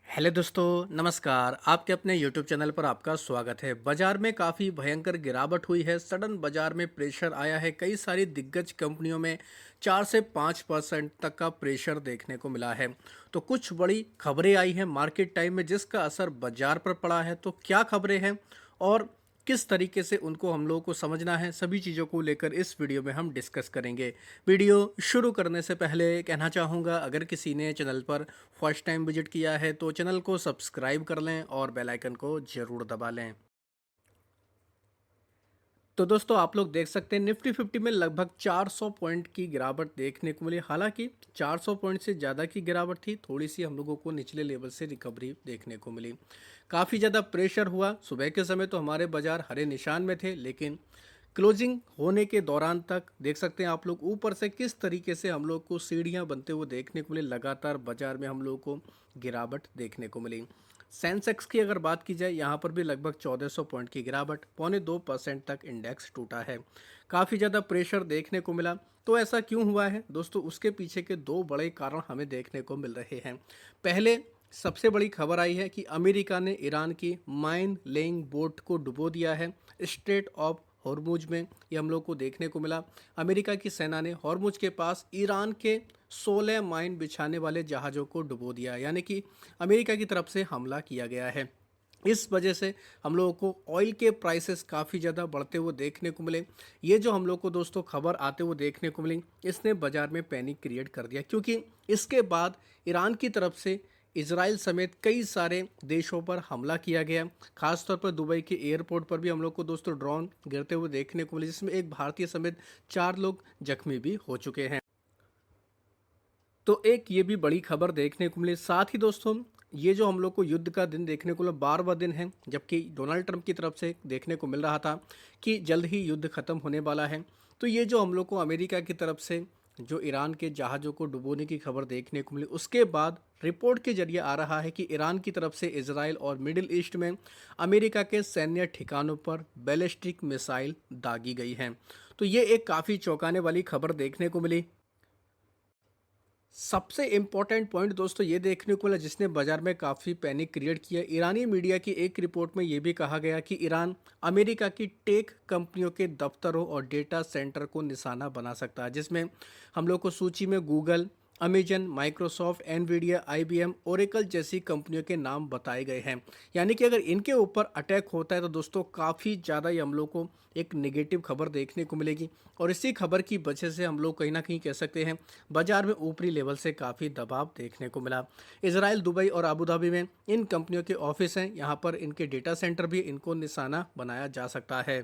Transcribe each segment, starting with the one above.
Hello दोस्तों, नमस्कार। आपके अपने यूट्यूब चैनल पर आपका स्वागत है। बाजार में काफ़ी भयंकर गिरावट हुई है। सडन बाजार में प्रेशर आया है। कई सारी दिग्गज कंपनियों में 4 से 5% तक का प्रेशर देखने को मिला है। तो कुछ बड़ी खबरें आई हैं मार्केट टाइम में जिसका असर बाजार पर पड़ा है। तो क्या खबरें हैं और किस तरीके से उनको हम लोगों को समझना है, सभी चीज़ों को लेकर इस वीडियो में हम डिस्कस करेंगे। वीडियो शुरू करने से पहले कहना चाहूँगा, अगर किसी ने चैनल पर फर्स्ट टाइम विजिट किया है तो चैनल को सब्सक्राइब कर लें और बेल आइकन को ज़रूर दबा लें। तो दोस्तों, आप लोग देख सकते हैं निफ्टी 50 में लगभग 400 पॉइंट की गिरावट देखने को मिली। हालांकि 400 पॉइंट से ज़्यादा की गिरावट थी, थोड़ी सी हम लोगों को निचले लेवल से रिकवरी देखने को मिली। काफ़ी ज़्यादा प्रेशर हुआ। सुबह के समय तो हमारे बाजार हरे निशान में थे, लेकिन क्लोजिंग होने के दौरान तक देख सकते हैं आप लोग ऊपर से किस तरीके से हम लोग को सीढ़ियां बनते हुए देखने को मिले। लगातार बाजार में हम लोगों को गिरावट देखने को मिली। सेंसेक्स की अगर बात की जाए, यहाँ पर भी लगभग 1400 पॉइंट की गिरावट, 0.25% तक इंडेक्स टूटा है। काफ़ी ज़्यादा प्रेशर देखने को मिला। तो ऐसा क्यों हुआ है दोस्तों? उसके पीछे के दो बड़े कारण हमें देखने को मिल रहे हैं। पहले सबसे बड़ी खबर आई है कि अमेरिका ने ईरान की माइन लेइंग बोट को डुबो दिया है स्ट्रेट ऑफ हॉर्मुज में। ये हम लोग को देखने को मिला। अमेरिका की सेना ने हॉर्मुज के पास ईरान के 16 माइन बिछाने वाले जहाज़ों को डुबो दिया, यानी कि अमेरिका की तरफ से हमला किया गया है। इस वजह से हम लोगों को ऑयल के प्राइसेस काफ़ी ज़्यादा बढ़ते हुए देखने को मिले। ये जो हम लोग को दोस्तों खबर आते हुए देखने को मिली, इसने बाजार में पैनिक क्रिएट कर दिया, क्योंकि इसके बाद ईरान की तरफ से इजराइल समेत कई सारे देशों पर हमला किया गया। खासतौर पर दुबई के एयरपोर्ट पर भी हम लोग को दोस्तों ड्रोन गिरते हुए देखने को मिले, जिसमें एक भारतीय समेत 4 लोग जख्मी भी हो चुके हैं। तो एक ये भी बड़ी खबर देखने को मिली। साथ ही दोस्तों, ये जो हम लोग को युद्ध का दिन देखने को मिला, 12वां दिन है, जबकि डोनाल्ड ट्रंप की तरफ से देखने को मिल रहा था कि जल्द ही युद्ध खत्म होने वाला है। तो ये जो हम लोग को अमेरिका की तरफ से जो ईरान के जहाज़ों को डुबोने की खबर देखने को मिली, उसके बाद रिपोर्ट के जरिए आ रहा है कि ईरान की तरफ से इजराइल और मिडिल ईस्ट में अमेरिका के सैन्य ठिकानों पर बैलिस्टिक मिसाइल दागी गई हैं। तो ये एक काफ़ी चौंकाने वाली खबर देखने को मिली। सबसे इम्पोर्टेंट पॉइंट दोस्तों ये देखने को मिला, जिसने बाजार में काफ़ी पैनिक क्रिएट किया। ईरानी मीडिया की एक रिपोर्ट में ये भी कहा गया कि ईरान अमेरिका की टेक कंपनियों के दफ्तरों और डेटा सेंटर को निशाना बना सकता है, जिसमें हम लोग को सूची में Google, Amazon, Microsoft, Nvidia, IBM, Oracle जैसी कंपनियों के नाम बताए गए हैं। यानी कि अगर इनके ऊपर अटैक होता है तो दोस्तों काफ़ी ज़्यादा ही हम लोग को एक नेगेटिव खबर देखने को मिलेगी। और इसी खबर की वजह से हम लोग कहीं ना कहीं कह सकते हैं बाजार में ऊपरी लेवल से काफ़ी दबाव देखने को मिला। इसराइल, दुबई और अबू धाबी में इन कंपनियों के ऑफिस हैं। यहाँ पर इनके डेटा सेंटर भी इनको निशाना बनाया जा सकता है।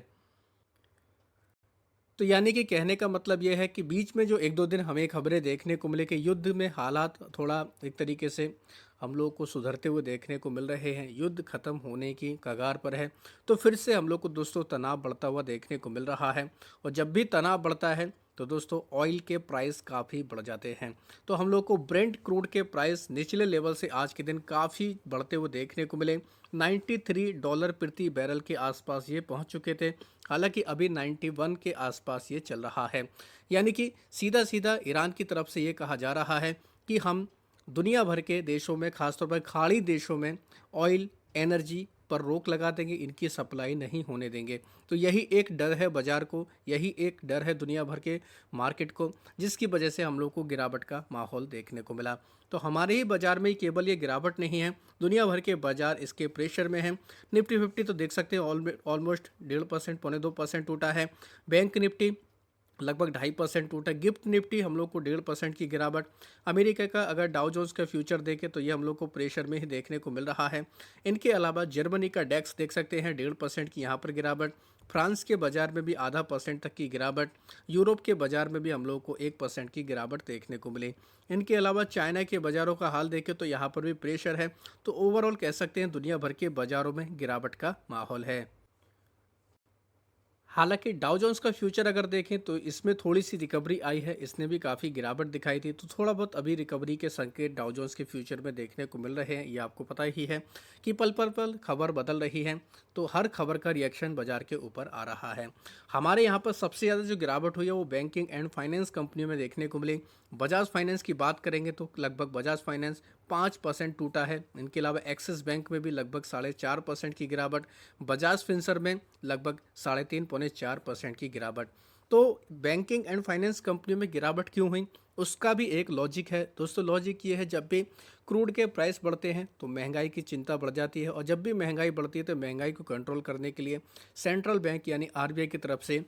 तो यानी कि कहने का मतलब ये है कि बीच में जो 1-2 दिन हमें खबरें देखने को मिले कि युद्ध में हालात थोड़ा एक तरीके से हम लोग को सुधरते हुए देखने को मिल रहे हैं, युद्ध खत्म होने की कगार पर है। तो फिर से हम लोग को दोस्तों तनाव बढ़ता हुआ देखने को मिल रहा है। और जब भी तनाव बढ़ता है तो दोस्तों ऑयल के प्राइस काफ़ी बढ़ जाते हैं। तो हम लोग को ब्रेंट क्रूड के प्राइस निचले लेवल से आज के दिन काफ़ी बढ़ते हुए देखने को मिले। $93 प्रति बैरल के आसपास ये पहुंच चुके थे। हालांकि अभी 91 के आसपास ये चल रहा है। यानी कि सीधा सीधा ईरान की तरफ से ये कहा जा रहा है कि हम दुनिया भर के देशों में, खासतौर पर खाड़ी देशों में ऑयल एनर्जी पर रोक लगा देंगे, इनकी सप्लाई नहीं होने देंगे। तो यही एक डर है बाजार को, यही एक डर है दुनिया भर के मार्केट को, जिसकी वजह से हम लोग को गिरावट का माहौल देखने को मिला। तो हमारे ही बाजार में ही केवल ये गिरावट नहीं है, दुनिया भर के बाजार इसके प्रेशर में हैं। निफ्टी 50 तो देख सकते हैं ऑलमोस्ट 1.5%, 0.25% टूटा है। बैंक निफ्टी लगभग 2.5% टूटा। गिफ्ट निफ्टी हम लोग को 1.5% की गिरावट। अमेरिका का अगर डाउ जोन्स का फ्यूचर देखें तो ये हम लोग को प्रेशर में ही देखने को मिल रहा है। इनके अलावा जर्मनी का डेक्स देख सकते हैं 1.5% की यहाँ पर गिरावट। फ्रांस के बाजार में भी आधा परसेंट तक की गिरावट। यूरोप के बाजार में भी हम लोग को 1% की गिरावट देखने को मिली। इनके अलावा चाइना के बाज़ारों का हाल देखें तो यहाँ पर भी प्रेशर है। तो ओवरऑल कह सकते हैं दुनिया भर के बाज़ारों में गिरावट का माहौल है। हालांकि डाउ जोन्स का फ्यूचर अगर देखें तो इसमें थोड़ी सी रिकवरी आई है, इसने भी काफ़ी गिरावट दिखाई थी। तो थोड़ा बहुत अभी रिकवरी के संकेत डाउ जोन्स के फ्यूचर में देखने को मिल रहे हैं। ये आपको पता ही है कि पल पल पल खबर बदल रही है, तो हर खबर का रिएक्शन बाजार के ऊपर आ रहा है। हमारे यहाँ पर सबसे ज़्यादा जो गिरावट हुई है वो बैंकिंग एंड फाइनेंस कंपनियों में देखने को मिली। बजाज फाइनेंस की बात करेंगे तो लगभग बजाज फाइनेंस 5% टूटा है। इनके अलावा एक्सिस बैंक में भी लगभग 4.5% की गिरावट, बजाज फिंसर्व में लगभग 3.5-4% की गिरावट। तो बैंकिंग एंड फाइनेंस कंपनियों में गिरावट क्यों हुई, उसका भी एक लॉजिक है दोस्तों। लॉजिक ये है, जब भी क्रूड के प्राइस बढ़ते हैं तो महंगाई की चिंता बढ़ जाती है, और जब भी महंगाई बढ़ती है तो महंगाई को कंट्रोल करने के लिए सेंट्रल बैंक यानी आरबीआई की तरफ से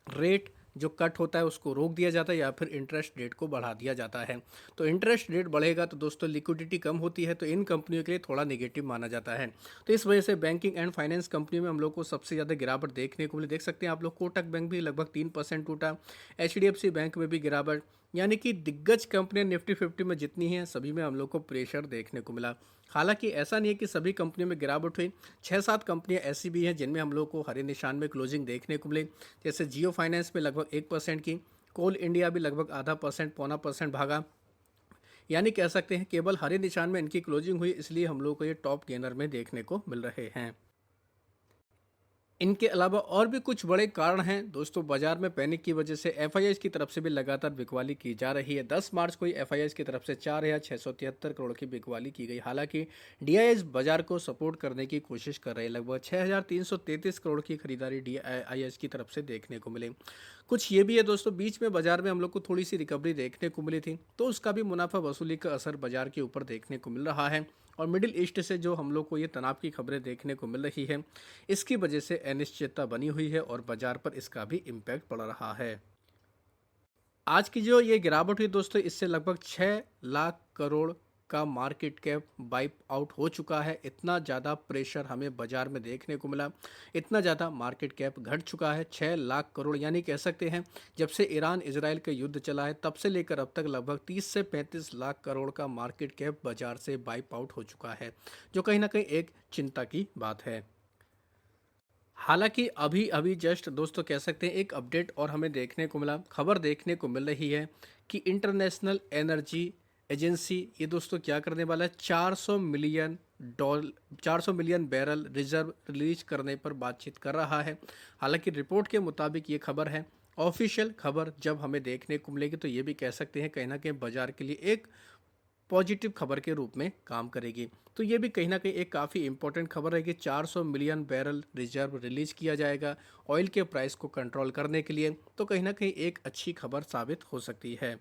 रेट जो कट होता है उसको रोक दिया जाता है, या फिर इंटरेस्ट रेट को बढ़ा दिया जाता है। तो इंटरेस्ट रेट बढ़ेगा तो दोस्तों लिक्विडिटी कम होती है, तो इन कंपनियों के लिए थोड़ा नेगेटिव माना जाता है। तो इस वजह से बैंकिंग एंड फाइनेंस कंपनी में हम लोग को सबसे ज़्यादा गिरावट देखने को मिली। देख सकते हैं आप लोग, कोटक बैंक भी लगभग 3% टूटा, एचडीएफसी बैंक में भी गिरावट, यानी कि दिग्गज कंपनियां निफ्टी 50 में जितनी हैं सभी में हम लोग को प्रेशर देखने को मिला। हालांकि ऐसा नहीं है कि सभी कंपनियों में गिरावट हुई, 6-7 कंपनियां ऐसी भी हैं जिनमें हम लोग को हरे निशान में क्लोजिंग देखने को मिली। जैसे जियो फाइनेंस में लगभग 1% की, कोल इंडिया भी लगभग 0.5% 0.25% भागा। यानी कह सकते हैं केवल हरे निशान में इनकी क्लोजिंग हुई, इसलिए हम लोग को ये टॉप गेनर में देखने को मिल रहे हैं। इनके अलावा और भी कुछ बड़े कारण हैं दोस्तों। बाजार में पैनिक की वजह से एफआईआईज की तरफ से भी लगातार बिकवाली की जा रही है। 10 मार्च को ही एफआईआईज की तरफ से 4,673 करोड़ की बिकवाली की गई। हालांकि डीआईएस बाजार को सपोर्ट करने की कोशिश कर रहे हैं। लगभग 6,333 करोड़ की खरीदारी डीआईएस की तरफ से देखने को मिली। कुछ ये भी है दोस्तों, बीच में बाजार में हम लोग को थोड़ी सी रिकवरी देखने को मिली थी, तो उसका भी मुनाफा वसूली का असर बाजार के ऊपर देखने को मिल रहा है। और मिडिल ईस्ट से जो हम लोग को ये तनाव की खबरें देखने को मिल रही है, इसकी वजह से अनिश्चितता बनी हुई है और बाजार पर इसका भी इम्पैक्ट पड़ रहा है। आज की जो ये गिरावट हुई दोस्तों, इससे लगभग 6 लाख करोड़ का मार्केट कैप वाइप आउट हो चुका है। इतना ज़्यादा प्रेशर हमें बाजार में देखने को मिला, इतना ज़्यादा मार्केट कैप घट चुका है। 6 लाख करोड़, यानी कह सकते हैं जब से ईरान इजराइल का युद्ध चला है तब से लेकर अब तक लगभग 30 से 35 लाख करोड़ का मार्केट कैप बाजार से वाइप आउट हो चुका है, जो कहीं ना कहीं एक चिंता की बात है। हालांकि अभी अभी जस्ट दोस्तों कह सकते हैं एक अपडेट और हमें देखने को मिला, खबर देखने को मिल रही है कि इंटरनेशनल एनर्जी एजेंसी ये दोस्तों क्या करने वाला है, 400 मिलियन बैरल रिजर्व रिलीज करने पर बातचीत कर रहा है। हालांकि रिपोर्ट के मुताबिक ये खबर है, ऑफिशियल खबर जब हमें देखने को मिलेगी तो ये भी कह सकते हैं कहीं ना कहीं बाजार के लिए एक पॉजिटिव खबर के रूप में काम करेगी। तो ये भी कहीं ना कहीं एक काफ़ी इंपॉर्टेंट खबर है कि 400 मिलियन बैरल रिजर्व रिलीज किया जाएगा ऑयल के प्राइस को कंट्रोल करने के लिए। तो कहीं ना कहीं एक अच्छी खबर साबित हो सकती है।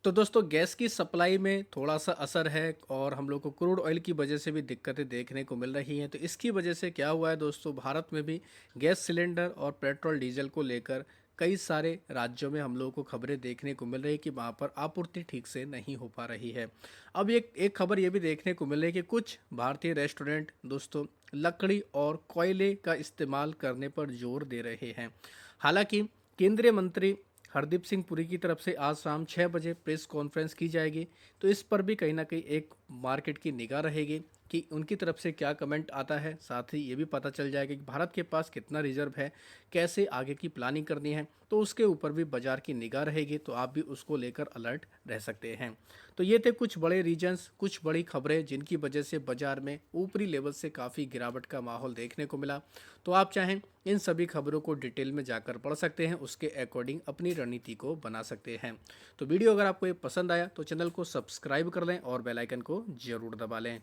तो दोस्तों गैस की सप्लाई में थोड़ा सा असर है, और हम लोग को क्रूड ऑयल की वजह से भी दिक्कतें देखने को मिल रही हैं। तो इसकी वजह से क्या हुआ है दोस्तों, भारत में भी गैस सिलेंडर और पेट्रोल डीजल को लेकर कई सारे राज्यों में हम लोगों को खबरें देखने को मिल रही है कि वहाँ पर आपूर्ति ठीक से नहीं हो पा रही है। अब एक खबर ये भी देखने को मिल रही है कि कुछ भारतीय रेस्टोरेंट दोस्तों लकड़ी और कोयले का इस्तेमाल करने पर जोर दे रहे हैं। हालांकि केंद्रीय मंत्री हरदीप सिंह पुरी की तरफ से आज शाम 6 बजे प्रेस कॉन्फ्रेंस की जाएगी, तो इस पर भी कहीं ना कहीं एक मार्केट की निगाह रहेगी कि उनकी तरफ से क्या कमेंट आता है। साथ ही ये भी पता चल जाएगा कि भारत के पास कितना रिजर्व है, कैसे आगे की प्लानिंग करनी है, तो उसके ऊपर भी बाजार की निगाह रहेगी। तो आप भी उसको लेकर अलर्ट रह सकते हैं। तो ये थे कुछ बड़े रीजन्स, कुछ बड़ी खबरें जिनकी वजह से बाजार में ऊपरी लेवल से काफ़ी गिरावट का माहौल देखने को मिला। तो आप चाहें इन सभी खबरों को डिटेल में जाकर पढ़ सकते हैं, उसके अकॉर्डिंग अपनी रणनीति को बना सकते हैं। तो वीडियो अगर आपको ये पसंद आया तो चैनल को सब्सक्राइब कर लें और बेल आइकन को जरूर दबा लें।